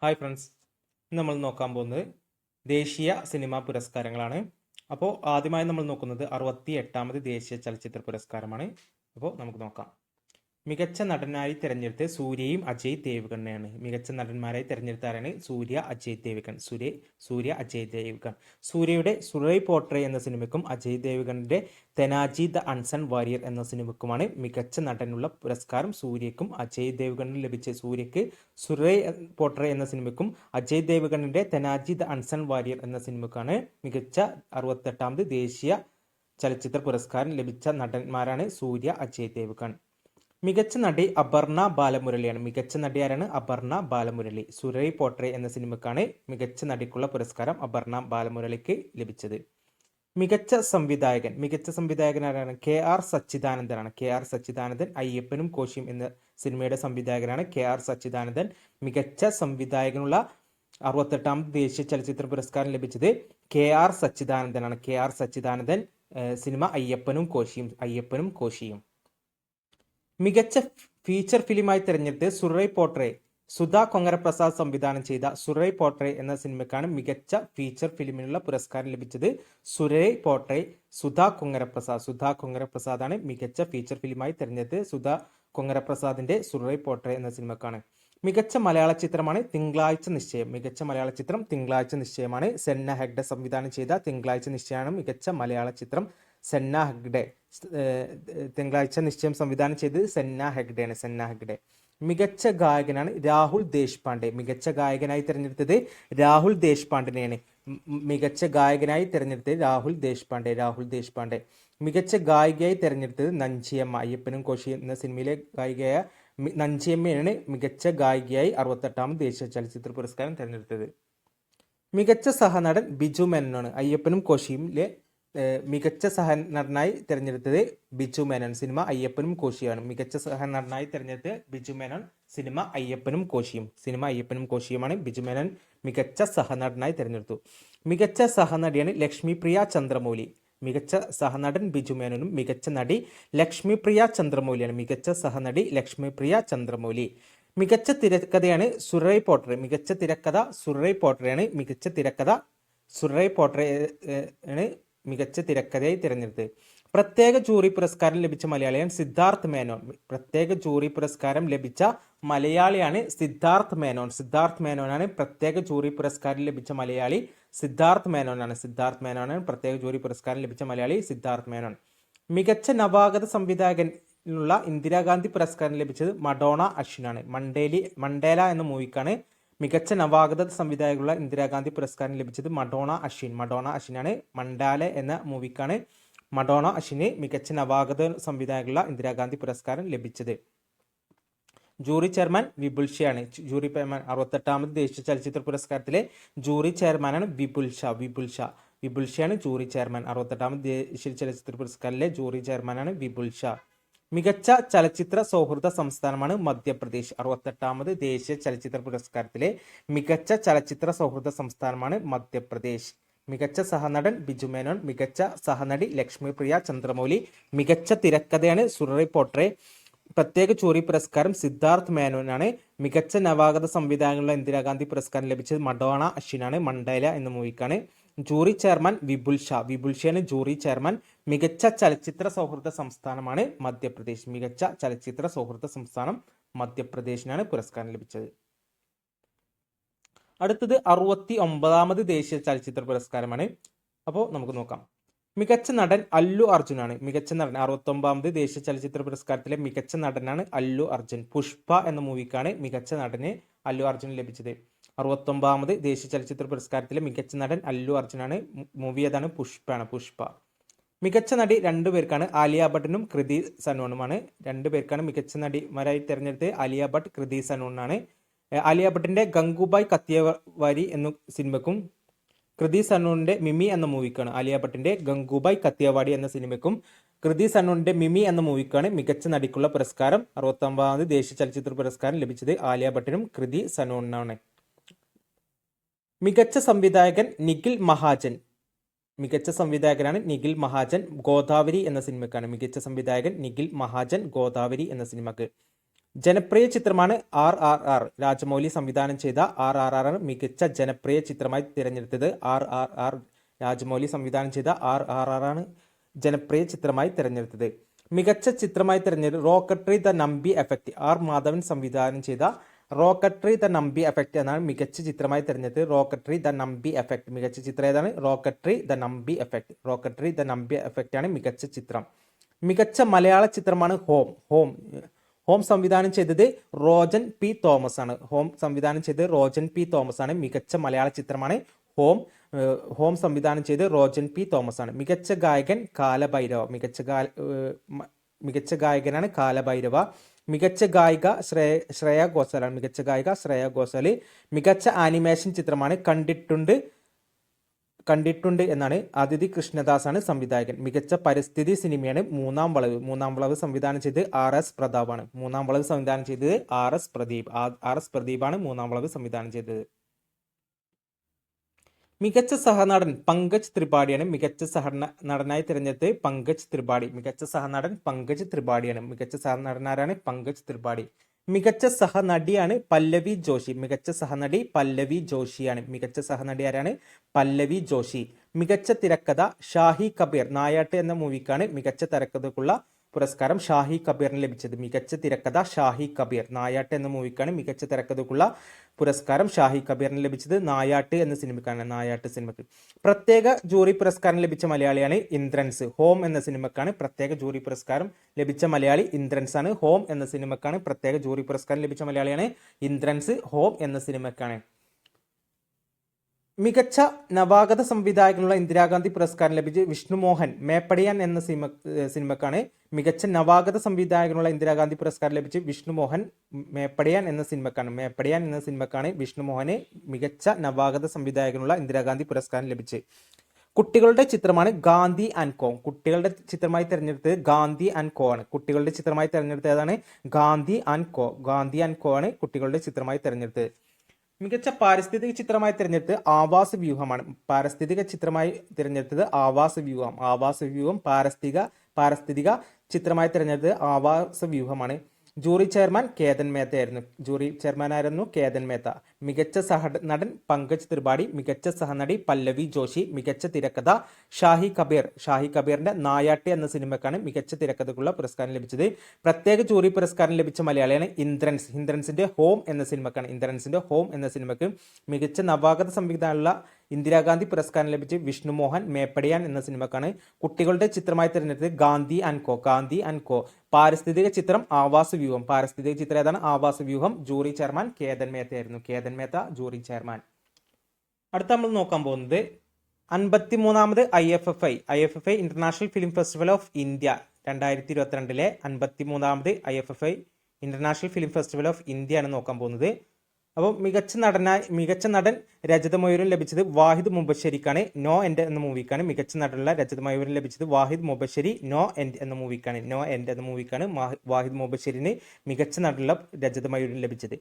Hi friends, നമ്മൾ നോക്കാൻ പോകുന്നത് ദേശീയ സിനിമാ പുരസ്കാരങ്ങളാണ്. അപ്പോൾ ആദ്യമായി നമ്മൾ നോക്കുന്നത് 68ാമത് ദേശീയ ചലച്ചിത്ര പുരസ്കാരമാണ്. അപ്പോൾ നമുക്ക് നോക്കാം. മികച്ച നടനായി തിരഞ്ഞെടുത്ത് സൂര്യയും അജയ് ദേവ്ഗണ്ണയാണ്. മികച്ച നടന്മാരായി തിരഞ്ഞെടുത്താരാണ്? സൂര്യ അജയ് ദേവ്ഗൺ. സൂര്യയുടെ സുറൈ പോട്രെ എന്ന സിനിമയ്ക്കും അജയ് ദേവ്ഗണിന്റെ തെനാജി ദ അൺസൺ വാരിയർ എന്ന സിനിമയ്ക്കുമാണ് മികച്ച നടനുള്ള പുരസ്കാരം സൂര്യക്കും അജയ് ദേവ്ഗണിനും ലഭിച്ചത്. സൂര്യക്ക് സുറൈ പോട്രെ എന്ന സിനിമയ്ക്കും അജയ് ദേവ്ഗണിന്റെ തെനാജി ദ അൺസൺ വാരിയർ എന്ന സിനിമയ്ക്കാണ് മികച്ച 68ാമത് ദേശീയ ചലച്ചിത്ര പുരസ്കാരം ലഭിച്ച നടന്മാരാണ് സൂര്യ, അജയ് ദേവ്ഗൺ. മികച്ച നടി അപർണ ബാലമുരളിയാണ്. മികച്ച നടി ആരാണ്? അപർണ ബാലമുരളി. സുരൈ പോട്രെ എന്ന സിനിമക്കാണ് മികച്ച നടിക്കുള്ള പുരസ്കാരം അപർണ ബാലമുരളിക്ക് ലഭിച്ചത്. മികച്ച സംവിധായകൻ ആരാണ്? KR സച്ചിദാനന്ദനാണ്. KR സച്ചിദാനന്ദൻ അയ്യപ്പനും കോശിയും എന്ന സിനിമയുടെ സംവിധായകനാണ് KR സച്ചിദാനന്ദൻ. മികച്ച സംവിധായകനുള്ള 68ാമത് ദേശീയ ചലച്ചിത്ര പുരസ്കാരം ലഭിച്ചത് KR സച്ചിദാനന്ദനാണ്. KR സച്ചിദാനന്ദൻ സിനിമ അയ്യപ്പനും കോശിയും. മികച്ച ഫീച്ചർ ഫിലിമായി തിരഞ്ഞെടുത്ത് സുറൈ പോട്രെ. സുധാ കൊങ്ങരപ്രസാദ് സംവിധാനം ചെയ്ത സുറൈ പോട്രെ എന്ന സിനിമയ്ക്കാണ് മികച്ച ഫീച്ചർ ഫിലിമിനുള്ള പുരസ്കാരം ലഭിച്ചത്. സുറൈ പോട്രെ, സുധാ കൊങ്ങരപ്രസാദാണ് മികച്ച ഫീച്ചർ ഫിലിമായി തിരഞ്ഞെടുത്ത്. സുധാ കൊങ്ങരപ്രസാദിന്റെ സുറൈ പോട്രെ എന്ന സിനിമക്കാണ്. മികച്ച മലയാള ചിത്രമാണ് തിങ്കളാഴ്ച നിശ്ചയം. മികച്ച മലയാള ചിത്രം തിങ്കളാഴ്ച നിശ്ചയമാണ്. സെന്ന ഹെഗ്ഡെ സംവിധാനം ചെയ്ത തിങ്കളാഴ്ച നിശ്ചയമാണ് മികച്ച മലയാള ചിത്രം. സെന്ന ഹെഗ്ഡെ തിങ്കളാഴ്ച നിശ്ചയം സംവിധാനം ചെയ്തത് സെന്ന ഹെഗ്ഡെ. മികച്ച ഗായകനാണ് രാഹുൽ ദേശ്പാണ്ഡെ. മികച്ച ഗായകനായി തിരഞ്ഞെടുത്തത് രാഹുൽ ദേശ്പാണ്ഡെയാണ്. മികച്ച ഗായകനായി തിരഞ്ഞെടുത്തത് രാഹുൽ ദേശ്പാണ്ഡെ. മികച്ച ഗായികയായി തിരഞ്ഞെടുത്തത് നഞ്ചിയമ്മ. അയ്യപ്പനും കോശി എന്ന സിനിമയിലെ ഗായികയായ നഞ്ചിയമ്മയാണ് മികച്ച ഗായികയായി 68ാമത് ദേശീയ ചലച്ചിത്ര പുരസ്കാരം തിരഞ്ഞെടുത്തത്. മികച്ച സഹനടൻ ബിജു മേനോനാണ്. അയ്യപ്പനും കോശിയിലെ മികച്ച സഹനടനായി തിരഞ്ഞെടുത്തത് ബിജു മേനോൻ. സിനിമ അയ്യപ്പനും കോശിയുമാണ്. മികച്ച സഹനടനായി തിരഞ്ഞെടുത്തത് ബിജു മേനോൻ. സിനിമ അയ്യപ്പനും കോശിയുമാണ്. ബിജു മേനോൻ മികച്ച സഹനടനായി തിരഞ്ഞെടുത്തു. മികച്ച സഹനടിയാണ് ലക്ഷ്മിപ്രിയ ചന്ദ്രമൗലി. മികച്ച സഹനടൻ ബിജു മേനോനും മികച്ച നടി ലക്ഷ്മിപ്രിയ ചന്ദ്രമൗലിയാണ്. മികച്ച സഹനടി ലക്ഷ്മിപ്രിയ ചന്ദ്രമൗലി. മികച്ച തിരക്കഥയാണ് സുറൈ പോട്രെ. മികച്ച തിരക്കഥ സുറൈ പോട്രെയാണ്. മികച്ച തിരക്കഥയായി തിരഞ്ഞെടുത്തത്. പ്രത്യേക ജൂറി പുരസ്കാരം ലഭിച്ച മലയാളിയാണ് സിദ്ധാർത്ഥ് മേനോൻ. പ്രത്യേക ജൂറി പുരസ്കാരം ലഭിച്ച മലയാളിയാണ് സിദ്ധാർത്ഥ് മേനോനാണ് പ്രത്യേക ജൂറി പുരസ്കാരം ലഭിച്ച മലയാളി. സിദ്ധാർത്ഥ് മേനോനാണ് പ്രത്യേക ജൂറി പുരസ്കാരം ലഭിച്ച മലയാളി സിദ്ധാർത്ഥ് മേനോൻ. മികച്ച നവാഗത സംവിധായകനുള്ള ഇന്ദിരാഗാന്ധി പുരസ്കാരം ലഭിച്ചത് മഡോണ അശ്വിനാണ്. മണ്ടേല എന്ന മൂവിക്കാണ് മികച്ച നവാഗത സംവിധായകനുള്ള ഇന്ദിരാഗാന്ധി പുരസ്കാരം ലഭിച്ചത് മഡോണ അശ്വിനാണ്. മണ്ടാലെ എന്ന മൂവിക്കാണ് മഡോണ അശ്വിന് മികച്ച നവാഗത സംവിധായകനുള്ള ഇന്ദിരാഗാന്ധി പുരസ്കാരം ലഭിച്ചത്. ജൂറി ചെയർമാൻ വിപുൽ ഷയാണ്. 68ാമത് ദേശീയ ചലച്ചിത്ര പുരസ്കാരത്തിലെ ജൂറി ചെയർമാനാണ് വിപുൽ ഷയാണ് ജൂറി ചെയർമാൻ. 68ാമത് ദേശീയ ചലച്ചിത്ര പുരസ്കാരത്തിലെ ജൂറി ചെയർമാനാണ് വിപുൽ ഷാ. മികച്ച ചലച്ചിത്ര സൗഹൃദ സംസ്ഥാനമാണ് മധ്യപ്രദേശ്. 68ാമത് ദേശീയ ചലച്ചിത്ര പുരസ്കാരത്തിലെ മികച്ച ചലച്ചിത്ര സൗഹൃദ സംസ്ഥാനമാണ് മധ്യപ്രദേശ്. മികച്ച സഹനടൻ ബിജു മേനോൻ. മികച്ച സഹനടി ലക്ഷ്മിപ്രിയ ചന്ദ്രമൗലി. മികച്ച തിരക്കഥയാണ് സുറൈ പോട്രെ. പ്രത്യേക ജൂറി പുരസ്കാരം സിദ്ധാർത്ഥ് മേനോനാണ്. മികച്ച നവാഗത സംവിധായകനുള്ള ഇന്ദിരാഗാന്ധി പുരസ്കാരം ലഭിച്ചത് മഡോണ അശ്വിനാണ്. മണ്ടേല എന്ന മൂവിക്കാണ്. ജൂറി ചെയർമാൻ വിപുൽ ഷയാണ് ജൂറി ചെയർമാൻ. മികച്ച ചലച്ചിത്ര സൗഹൃദ സംസ്ഥാനമാണ് മധ്യപ്രദേശ്. മികച്ച ചലച്ചിത്ര സൗഹൃദ സംസ്ഥാനം മധ്യപ്രദേശിനാണ് പുരസ്കാരം ലഭിച്ചത്. അടുത്തത് 69ാമത് ദേശീയ ചലച്ചിത്ര പുരസ്കാരമാണ്. അപ്പോൾ നമുക്ക് നോക്കാം. മികച്ച നടൻ അല്ലു അർജുനാണ്. മികച്ച നടൻ 69ാമത് ദേശീയ ചലച്ചിത്ര പുരസ്കാരത്തിലെ മികച്ച നടനാണ് അല്ലു അർജുൻ. പുഷ്പ എന്ന മൂവിക്കാണ് മികച്ച നടന് അല്ലു അർജുൻ ലഭിച്ചത്. 69ാമത് ദേശീയ ചലച്ചിത്ര പുരസ്കാരത്തിലെ മികച്ച നടൻ അല്ലു അർജുനാണ്. മൂവി ഏതാണ്? പുഷ്പ. മികച്ച നടി രണ്ടുപേർക്കാണ്. ആലിയ ഭട്ടിനും കൃതി സനോണുമാണ്. രണ്ടുപേർക്കാണ് മികച്ച നടിമാരായി തിരഞ്ഞെടുത്തത്. ആലിയ ഭട്ട്, കൃതി സനോണാണ്. ആലിയ ഭട്ടിന്റെ ഗംഗുബായ് കത്തിയവാരി എന്ന സിനിമയ്ക്കും കൃതി സനോണിന്റെ മിമി എന്ന മൂവിക്കാണ്. ആലിയ ഭട്ടിന്റെ ഗംഗുബായ് കത്തിയവാടി എന്ന സിനിമയ്ക്കും കൃതി സനോണിന്റെ മിമി എന്ന മൂവിക്കാണ് മികച്ച നടിക്കുള്ള പുരസ്കാരം. 69ാമത് ദേശീയ ചലച്ചിത്ര പുരസ്കാരം ലഭിച്ചത് ആലിയ ഭട്ടിനും കൃതി സനോണിനാണ്. മികച്ച സംവിധായകൻ നിഖിൽ മഹാജൻ. മികച്ച സംവിധായകനാണ് നിഖിൽ മഹാജൻ. ഗോദാവരി എന്ന സിനിമക്കാണ് മികച്ച സംവിധായകൻ നിഖിൽ മഹാജൻ. ഗോദാവരി എന്ന സിനിമക്ക്. ജനപ്രിയ ചിത്രമാണ് RRR. രാജമൗലി സംവിധാനം ചെയ്ത RRR ആണ് മികച്ച ജനപ്രിയ ചിത്രമായി തിരഞ്ഞെടുത്തത്. RRR രാജമൗലി സംവിധാനം ചെയ്ത RRR ആണ് ജനപ്രിയ ചിത്രമായി തിരഞ്ഞെടുത്തത്. മികച്ച ചിത്രമായി തിരഞ്ഞെടുത്തത് Rocketry the Nambi effect. Madhavan സംവിധാനം ചെയ്ത റോക്കട്രി ദ നമ്പി എഫക്റ്റ് എന്നാണ് മികച്ച ചിത്രമായി തിരഞ്ഞെടുത്തത്. റോക്കട്രി ദ നമ്പി എഫക്റ്റ് മികച്ച ചിത്രം ഏതാണ്? Rocketry the Nambi effect. Rocketry the Nambi effect ആണ് മികച്ച ചിത്രം. മികച്ച മലയാള ചിത്രമാണ് ഹോം സംവിധാനം ചെയ്തത് റോജൻ പി തോമസ് ആണ്. സംവിധാനം ചെയ്തത് റോജൻ പി തോമസ് ആണ്. മികച്ച മലയാള ചിത്രമാണ് ഹോം സംവിധാനം ചെയ്ത് റോജൻ പി തോമസ് ആണ്. മികച്ച ഗായകൻ കാലഭൈരവ. മികച്ച ഗായകനാണ് കാലഭൈരവ. മികച്ച ഗായിക ശ്രേയ ഘോഷാലാണ്. മികച്ച ഗായിക ശ്രേയ ഘോഷാല്. മികച്ച ആനിമേഷൻ ചിത്രമാണ് കണ്ടിട്ടുണ്ട് എന്നാണ്. അതിഥി കൃഷ്ണദാസ് ആണ് സംവിധായകൻ. മികച്ച പരിസ്ഥിതി സിനിമയാണ് മൂന്നാം വളവ് സംവിധാനം ചെയ്ത് RS പ്രതാപാണ്. മൂന്നാം വളവ് സംവിധാനം ചെയ്തത് RS പ്രദീപാണ് മൂന്നാം വളവ് സംവിധാനം ചെയ്തത്. മികച്ച സഹനടൻ പങ്കജ് ത്രിപാഠിയാണ്. മികച്ച സഹനടനായി തിരഞ്ഞെടുത്ത് പങ്കജ് ത്രിപാഠി. മികച്ച സഹനടൻ പങ്കജ് ത്രിപാഠിയാണ്. മികച്ച സഹനടനാരാണ്? പങ്കജ് ത്രിപാഠി. മികച്ച സഹനടിയാണ് പല്ലവി ജോഷി. മികച്ച സഹനടി പല്ലവി ജോഷിയാണ്. മികച്ച സഹനടി ആരാണ്? പല്ലവി ജോഷി. മികച്ച തിരക്കഥ ഷാഹി കബീർ. നായാട്ട് എന്ന മൂവിക്കാണ് മികച്ച തിരക്കഥക്കുള്ള പുരസ്കാരം ഷാഹി കബീറിന് ലഭിച്ചത്. മികച്ച തിരക്കഥ ഷാഹി കബീർ. നായാട്ട് എന്ന മൂവിക്കാണ് മികച്ച തിരക്കഥക്കുള്ള പുരസ്കാരം ഷാഹി കബീറിന് ലഭിച്ചത്. നായാട്ട് എന്ന സിനിമക്കാണ്. നായാട്ട് സിനിമക്ക് പ്രത്യേക ജൂറി പുരസ്കാരം ലഭിച്ച മലയാളിയാണ് ഇന്ദ്രൻസ്. ഹോം എന്ന സിനിമക്കാണ് പ്രത്യേക ജൂറി പുരസ്കാരം ലഭിച്ച മലയാളി ഇന്ദ്രൻസ് ആണ്. ഹോം എന്ന സിനിമക്കാണ് പ്രത്യേക ജൂറി പുരസ്കാരം ലഭിച്ച മലയാളിയാണ് ഇന്ദ്രൻസ്. ഹോം എന്ന സിനിമക്കാണ്. മികച്ച നവാഗത സംവിധായകനുള്ള ഇന്ദിരാഗാന്ധി പുരസ്കാരം ലഭിച്ച് വിഷ്ണുമോഹൻ. മേപ്പടിയാൻ എന്ന സിനിമക്കാണ് മികച്ച നവാഗത സംവിധായകനുള്ള ഇന്ദിരാഗാന്ധി പുരസ്കാരം ലഭിച്ച് വിഷ്ണുമോഹൻ. മേപ്പടിയാൻ എന്ന സിനിമക്കാണ് വിഷ്ണുമോഹന് മികച്ച നവാഗത സംവിധായകനുള്ള ഇന്ദിരാഗാന്ധി പുരസ്കാരം ലഭിച്ച്. കുട്ടികളുടെ ചിത്രമാണ് ഗാന്ധി ആൻഡ് കോ. കുട്ടികളുടെ ചിത്രമായി തിരഞ്ഞെടുത്തത് ഗാന്ധി ആൻഡ് കോ ആണ്. കുട്ടികളുടെ ചിത്രമായി തിരഞ്ഞെടുത്തതാണ് ഗാന്ധി ആൻഡ് കോ ആണ് കുട്ടികളുടെ ചിത്രമായി തിരഞ്ഞെടുത്തത്. മികച്ച പാരിസ്ഥിതിക ചിത്രമായി തിരഞ്ഞെടുത്ത് ആവാസ് വ്യൂഹമാണ്. പാരിസ്ഥിതിക ചിത്രമായി തിരഞ്ഞെടുത്തത് ആവാസ് വ്യൂഹം. പാരിസ്ഥിതിക ചിത്രമായി തിരഞ്ഞെടുത്തത് ആവാസ് വ്യൂഹമാണ്. ജൂറി ചെയർമാൻ കേതൻ മേത്തയായിരുന്നു. ജൂറി ചെയർമാനായിരുന്നു കേതൻ മേത്ത. മികച്ച സഹനടൻ പങ്കജ് ത്രിപാഠി. മികച്ച സഹനടി പല്ലവി ജോഷി. മികച്ച തിരക്കഥ ഷാഹി കബീറിന്റെ നായാട്ട് എന്ന സിനിമക്കാണ് മികച്ച തിരക്കഥക്കുള്ള പുരസ്കാരം ലഭിച്ചത്. പ്രത്യേക ജൂറി പുരസ്കാരം ലഭിച്ച മലയാളിയാണ് ഇന്ദ്രൻസിന്റെ ഹോം എന്ന സിനിമക്ക് മികച്ച നവാഗത സംവിധാനമുള്ള ഇന്ദിരാഗാന്ധി പുരസ്കാരം ലഭിച്ച് വിഷ്ണുമോഹൻ. മേപ്പടിയാൻ എന്ന സിനിമക്കാണ്. കുട്ടികളുടെ ചിത്രമായി തിരഞ്ഞെടുത്തത് ഗാന്ധി ആൻഡ് കോ. പാരിസ്ഥിതിക ചിത്രം ആവാസ് വ്യൂഹം. പാരിസ്ഥിതിക ചിത്രം ഏതാണ്? Aavasavyuham. Jury chairman Ketan മേത്തയായിരുന്നു. Ketan Mehta jury chairman. അടുത്ത നമ്മൾ നോക്കാൻ പോകുന്നത് 53ാമത് IFFI international film festival of India 2022 53ാമത് IFFI international film festival of India ആണ് നോക്കാൻ പോകുന്നത്. അപ്പോൾ മികച്ച നടൻ രജത മയൂരം ലഭിച്ചത് വാഹിദ് മുബശ്ശേരിക്കാണ്. നോ എൻഡ് എന്ന മൂവിക്കാണ് മികച്ച നടനുള്ള രജത മയൂരം ലഭിച്ചത്. വാഹിദ് മുബശ്ശേരി നോ എൻഡ് എന്ന മൂവിക്കാണ് വാഹിദ് മുബശ്ശേരിന് മികച്ച നടനുള്ള രജത മയൂരം ലഭിച്ചത്.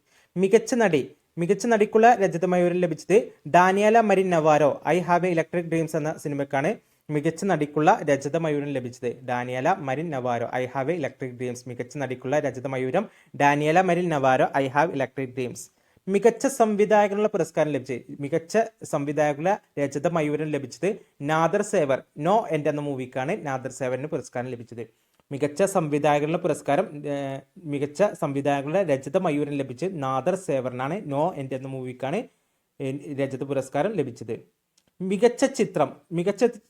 മികച്ച നടിക്കുള്ള രജത മയൂരം ലഭിച്ചത് Daniela Marin Navarro. I have a electric dreams എന്ന സിനിമക്കാണ് മികച്ച നടിക്കുള്ള രജത മയൂരം ലഭിച്ചത്. Daniela Marin Navarro I have a electric dreams. മികച്ച നടിക്കുള്ള രജത മയൂരം Daniela Marin Navarro I have electric dreams. മികച്ച സംവിധായകനുള്ള പുരസ്കാരം ലഭിച്ചത് മികച്ച സംവിധായകനുള്ള രജത മയൂരം ലഭിച്ചത് നാദർ സേവർ. നോ എൻഡ് എന്ന മൂവിക്കാണ് നാദർ സേവറിന് പുരസ്കാരം ലഭിച്ചത്. മികച്ച സംവിധായകരുടെ രജത മയൂരം ലഭിച്ചത് നാദർ സേവറിനാണ്. നോ എൻഡ് എന്ന മൂവിക്കാണ് രജത പുരസ്കാരം ലഭിച്ചത്. മികച്ച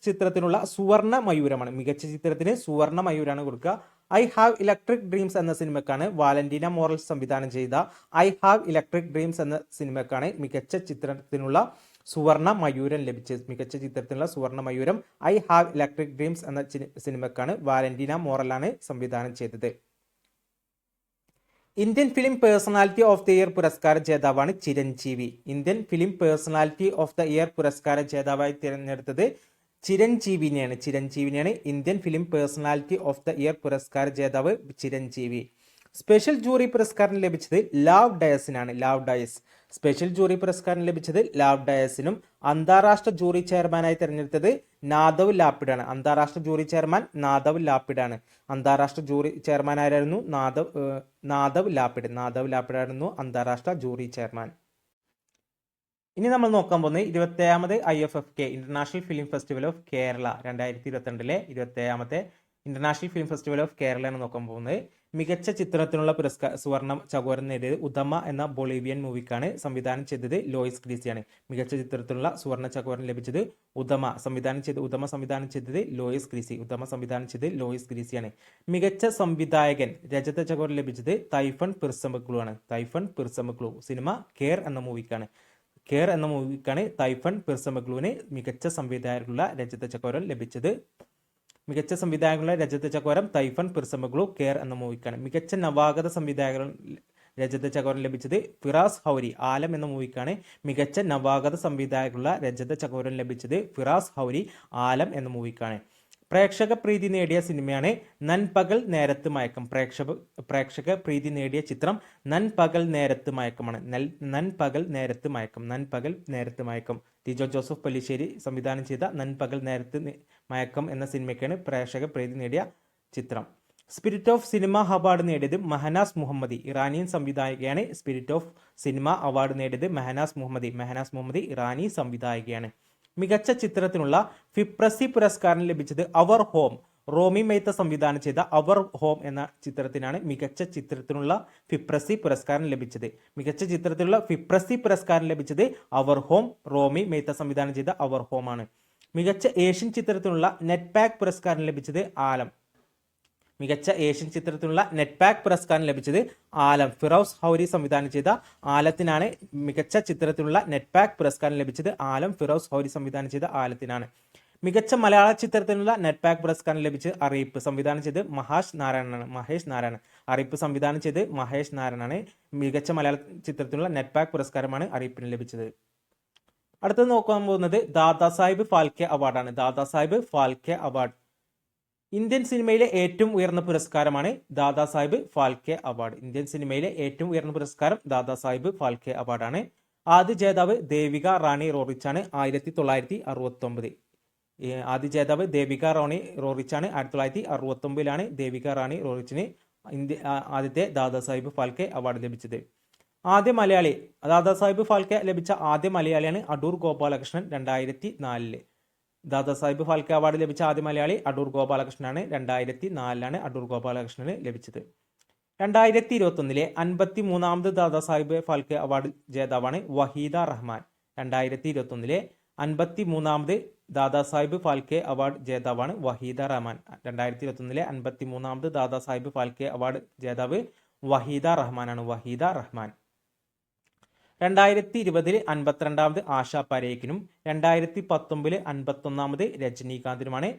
ചിത്രത്തിനുള്ള സുവർണ മയൂരമാണ്. മികച്ച ചിത്രത്തിന് സുവർണ മയൂരാണ് കൊടുക്കുക. ഐ ഹാവ് ഇലക്ട്രിക് ഡ്രീംസ് എന്ന സിനിമക്കാണ് വാലന്റീന മോറൽസ് സംവിധാനം ചെയ്ത ഐ ഹാവ് ഇലക്ട്രിക് ഡ്രീംസ് എന്ന സിനിമക്കാണ് മികച്ച ചിത്രത്തിനുള്ള സുവർണ മയൂരം ലഭിച്ചത്. മികച്ച ചിത്രത്തിനുള്ള സുവർണ മയൂരം ഐ ഹാവ് ഇലക്ട്രിക് ഡ്രീംസ് എന്ന സിനിമക്കാണ് വാലന്റീന മോറലാണ് സംവിധാനം ചെയ്തത്. Indian film personality of the year പുരസ്കാര ജേതാവാണ് Chiranjeevi. Indian film personality of the year പുരസ്കാര ജേതാവായി തിരഞ്ഞെടുത്തത് ചിരഞ്ജീവിനെയാണ്. Indian film personality of the year പുരസ്കാര ജേതാവ് ചിരഞ്ജീവി. സ്പെഷ്യൽ ജൂറി പുരസ്കാരം ലഭിച്ചത് ലാവ് ഡയസിനാണ്. ലാവ് ഡയസ് സ്പെഷ്യൽ ജൂറി പുരസ്കാരം ലഭിച്ചത് ലാവ് ഡയസിനും അന്താരാഷ്ട്ര ജൂറി ചെയർമാനായി തെരഞ്ഞെടുത്തത് നാദവ് ലാപ്പിഡാണ്. അന്താരാഷ്ട്ര ജൂറി ചെയർമാൻ നാദവ് ലാപ്പിഡാണ്. അന്താരാഷ്ട്ര ജൂറി ചെയർമാൻ ആരായിരുന്നു? നാദവ് ലാപ്പിഡ്. നാദവ് ലാപ്പിഡായിരുന്നു അന്താരാഷ്ട്ര ജൂറി ചെയർമാൻ. ഇനി നമ്മൾ നോക്കാൻ പോകുന്നത് 27ാമത് IFFK international film festival of Kerala 2022 27ാമത്തെ ഇന്റർനാഷണൽ ഫിലിം ഫെസ്റ്റിവൽ ഓഫ് കേരളയാണ് നോക്കാൻ പോകുന്നത്. മികച്ച ചിത്രത്തിനുള്ള സുവർണ്ണ ചകോരം നേടിയത് ഉദമ എന്ന ബൊളീവിയൻ മൂവിക്കാണ്. സംവിധാനം ചെയ്തത് ലോയിസ് ഗ്രീസിയാണ്. മികച്ച ചിത്രത്തിനുള്ള സുവർണ്ണ ചകോരം ലഭിച്ചത് ഉദമ സംവിധാനം ചെയ്തത് ലോയിസ് ഗ്രീസിയാണ്. മികച്ച സംവിധായകൻ രജത ചകോരം ലഭിച്ചത് തൈഫൺ പിർസമഗ്ലു ആണ്. തൈഫൺ പിർസമഗ്ലു സിനിമ കെയർ എന്ന മൂവിക്കാണ് തൈഫൺ പിർസമഗ്ലുവിന് മികച്ച സംവിധായകനുള്ള രജത ചകോരം ലഭിച്ചത്. മികച്ച സംവിധായകനുള്ള രജത ചകോരം തൈഫൺ പിർസമഗ്ലു കെയർ എന്ന മൂവിക്കാണ്. മികച്ച നവാഗത സംവിധായകൻ രജത ചകോരം ലഭിച്ചത് ഫിറാസ് ഹൗരി ആലം എന്ന മൂവിക്കാണ്. മികച്ച നവാഗത സംവിധായകനുള്ള രജത ചകോരം ലഭിച്ചത് ഫിറാസ് ഹൗരി ആലം എന്ന മൂവിക്കാണ്. പ്രേക്ഷക പ്രീതി നേടിയ സിനിമയാണ് നൻപകൽ നേരത്ത് മയക്കം. പ്രേക്ഷക പ്രീതി നേടിയ ചിത്രം നൻപകൽ നേരത്ത് മയക്കമാണ്. നൻപകൽ നേരത്ത് മയക്കം ടിജോ ജോസഫ് പല്ലിശ്ശേരി സംവിധാനം ചെയ്ത നൻപകൽ നേരത്ത് മയക്കം എന്ന സിനിമയ്ക്കാണ് പ്രേക്ഷക പ്രീതി നേടിയ ചിത്രം. സ്പിരിറ്റ് ഓഫ് സിനിമ അവാർഡ് നേടിയത് മഹനാസ് മുഹമ്മദി ഇറാനിയൻ സംവിധായകയാണ്. സ്പിരിറ്റ് ഓഫ് സിനിമ അവാർഡ് നേടിയത് മഹനാസ് മുഹമ്മദി ഇറാനി സംവിധായകയാണ്. മികച്ച ചിത്രത്തിനുള്ള ഫിപ്രസി പുരസ്കാരം ലഭിച്ചത് അവർ ഹോം. റോമി മെയ്ത്ത സംവിധാനം ചെയ്ത അവർ ഹോം എന്ന ചിത്രത്തിനാണ് മികച്ച ചിത്രത്തിനുള്ള ഫിപ്രസി പുരസ്കാരം ലഭിച്ചത്. അവർ ഹോം റോമി മെയ്ത്ത സംവിധാനം ചെയ്ത അവർ ഹോം ആണ്. മികച്ച ഏഷ്യൻ ചിത്രത്തിനുള്ള നെറ്റ് പാക്ക് പുരസ്കാരം ലഭിച്ചത് ആലം. ഫിറോസ് ഹൗരി സംവിധാനം ചെയ്ത ആലത്തിനാണ് മികച്ച ചിത്രത്തിനുള്ള നെറ്റ് പാക്ക് പുരസ്കാരം ലഭിച്ചത്. ഫിറോസ് ഹൗരി സംവിധാനം ചെയ്ത ആലത്തിനാണ്. മികച്ച മലയാള ചിത്രത്തിനുള്ള നെറ്റ് പാക്ക് പുരസ്കാരം ലഭിച്ചത് അറിയിപ്പ് സംവിധാനം ചെയ്ത് മഹേഷ് നാരായണൻ. അറിയിപ്പ് സംവിധാനം ചെയ്ത് മഹേഷ് നാരായണാണ്. മികച്ച മലയാള ചിത്രത്തിനുള്ള നെറ്റ് പാക്ക് പുരസ്കാരമാണ് അറിയിപ്പിന് ലഭിച്ചത്. അടുത്തത് നോക്കാൻ പോകുന്നത് ദാദാസാഹിബ് ഫാൽക്കെ അവാർഡാണ്. ദാദാസാഹിബ് ഫാൽക്കെ അവാർഡ് ഇന്ത്യൻ സിനിമയിലെ ഏറ്റവും ഉയർന്ന പുരസ്കാരമാണ് ദാദാസാഹിബ് ഫാൽക്കെ അവാർഡ്. ഇന്ത്യൻ സിനിമയിലെ ഏറ്റവും ഉയർന്ന പുരസ്കാരം ദാദാസാഹിബ് ഫാൽക്കെ അവാർഡാണ്. ആദ്യ ജേതാവ് ദേവിക റാണി റോറിച്ചാണ് 1969. ആദ്യ ജേതാവ് ദേവിക റാണി റോറിച്ചാണ്. 1969 ദേവിക റാണി റോറിച്ചിന് ആദ്യത്തെ ദാദാസാഹിബ് ഫാൽക്കെ അവാർഡ് ലഭിച്ചത്. ആദ്യ മലയാളി ദാദാസാഹിബ് ഫാൽക്കെ ലഭിച്ച ആദ്യ മലയാളിയാണ് അടൂർ ഗോപാലകൃഷ്ണൻ 2004. ദാദാസാഹിബ് ഫാൽക്കെ അവാർഡ് ലഭിച്ച ആദ്യ മലയാളി അടൂർ ഗോപാലകൃഷ്ണനാണ്. 2004 അടൂർ ഗോപാലകൃഷ്ണന് ലഭിച്ചത്. 2021 53ാമത് ദാദാസാഹിബ് ഫാൽക്കെ അവാർഡ് ജേതാവാണ് വഹീദ റഹ്മാൻ. 2021 53ാമത് ദാദാസാഹിബ് ഫാൽക്കെ അവാർഡ് ജേതാവാണ് വഹീദ റഹ്മാൻ. 2021 53ാമത് ദാദാസാഹിബ് ഫാൽക്കെ അവാർഡ് ജേതാവ് വഹീദ റഹ്മാൻ. 2020 52ാമത് ആശ പരേഖിനും 2019 51ാമത് രജനീകാന്തിനുമാണ്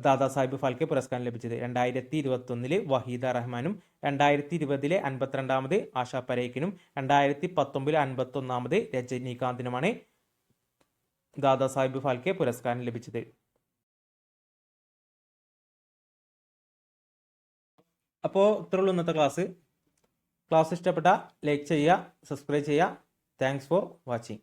ദാദാസാഹിബ് ഫാൽക്കെ പുരസ്കാരം ലഭിച്ചത്. 2021 വഹീദ റഹ്മാനും 2020 52ാമത് ആശ പരേഖിനും 2019 51ാമത് രജനീകാന്തിനുമാണ് ദാദാസാഹിബ് ഫാൽക്കെ പുരസ്കാരം ലഭിച്ചത്. അപ്പോൾ ഇത്രയുള്ളൂ ഇന്നത്തെ ക്ലാസ് ഇഷ്ടപ്പെട്ട ലൈക്ക് ചെയ്യുക, സബ്സ്ക്രൈബ് ചെയ്യുക. Thanks for watching.